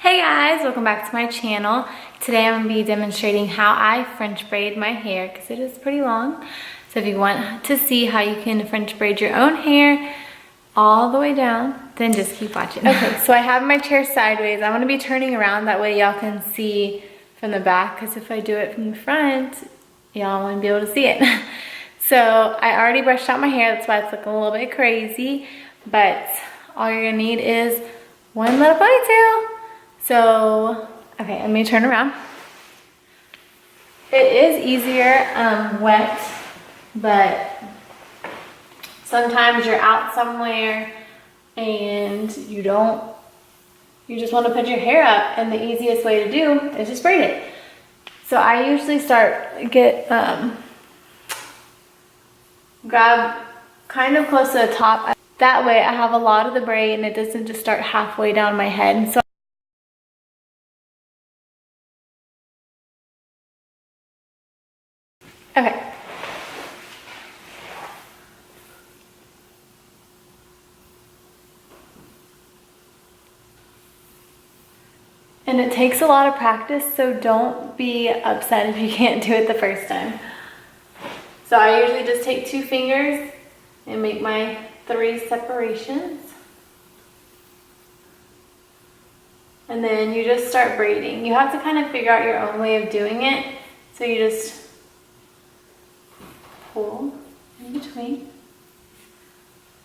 Hey guys, welcome back to my channel. Today I'm going to be demonstrating how I French braid my hair because it is pretty long. So if you want to see how you can French braid your own hair all the way down, then just keep watching. Okay, so I have my chair sideways. I'm going to be turning around, that way y'all can see from the back, because if I do it from the front, y'all won't be able to see it. So I already brushed out my hair, that's why it's looking a little bit crazy, but all you're going to need is one little ponytail. So, okay, let me turn around. It is easier wet, but sometimes you're out somewhere and you just want to put your hair up, and the easiest way to do is just braid it. So I usually grab kind of close to the top. That way I have a lot of the braid and it doesn't just start halfway down my head. So okay. And it takes a lot of practice, so don't be upset if you can't do it the first time. So I usually just take 2 fingers and make my 3 separations. And then you just start braiding. You have to kind of figure out your own way of doing it. So you just pull in between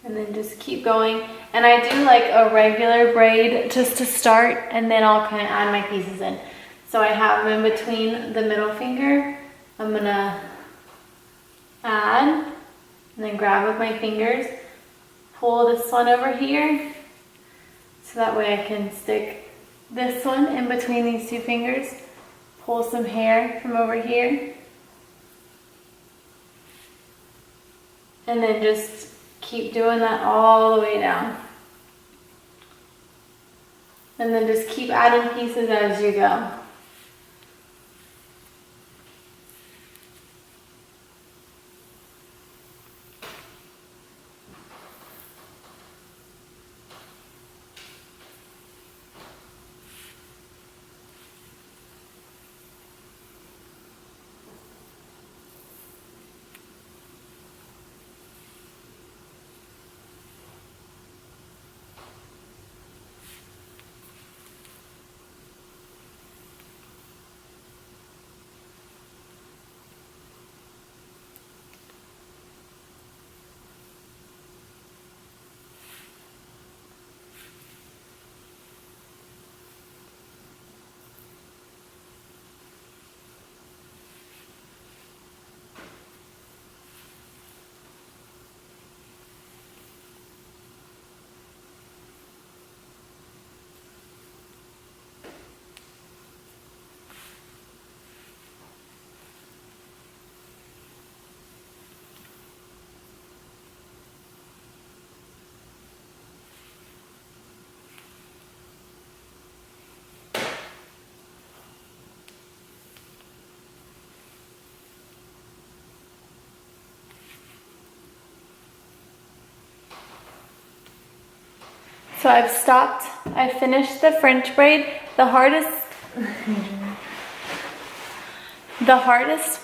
and then just keep going. And I do like a regular braid just to start, and then I'll kind of add my pieces in. So I have them in between the middle finger. I'm gonna add and then grab with my fingers, pull this one over here, so that way I can stick this one in between these 2 fingers, pull some hair from over here, and then just keep doing that all the way down. And then just keep adding pieces as you go. So I've stopped, I finished the French braid. The hardest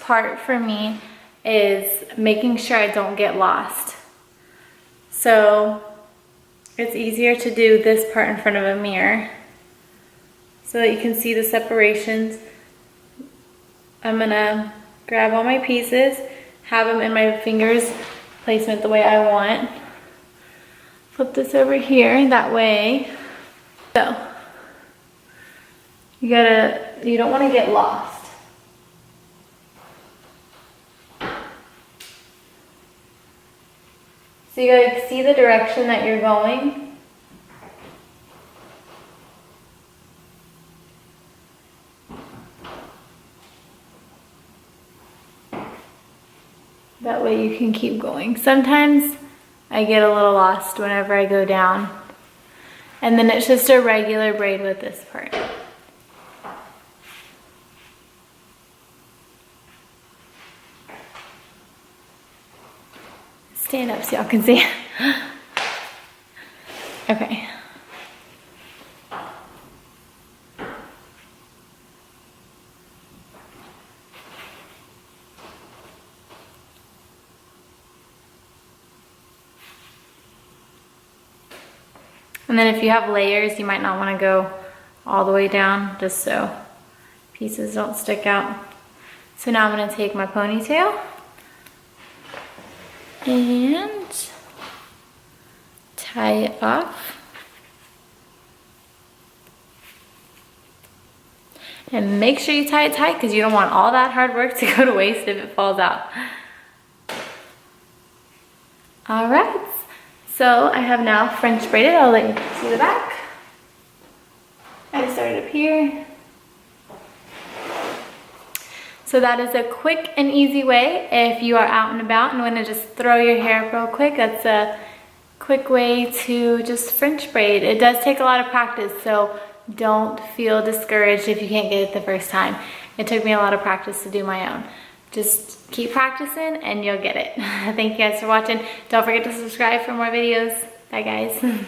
part for me is making sure I don't get lost. So it's easier to do this part in front of a mirror so that you can see the separations. I'm gonna grab all my pieces, have them in my fingers placement the way I want. Flip this over here, that way. So, you don't want to get lost. So you gotta see the direction that you're going. That way you can keep going. Sometimes I get a little lost whenever I go down. And then it's just a regular braid with this part. Stand up so y'all can see. Okay. And then if you have layers, you might not want to go all the way down, just so pieces don't stick out. So now I'm going to take my ponytail and tie it off. And make sure you tie it tight because you don't want all that hard work to go to waste if it falls out. All right, so I have now French braided. I'll let you see the back. I started up here. So that is a quick and easy way if you are out and about and want to just throw your hair up real quick. That's a quick way to just French braid. It does take a lot of practice, so don't feel discouraged if you can't get it the first time. It took me a lot of practice to do my own. Just keep practicing and you'll get it. Thank you guys for watching. Don't forget to subscribe for more videos. Bye guys.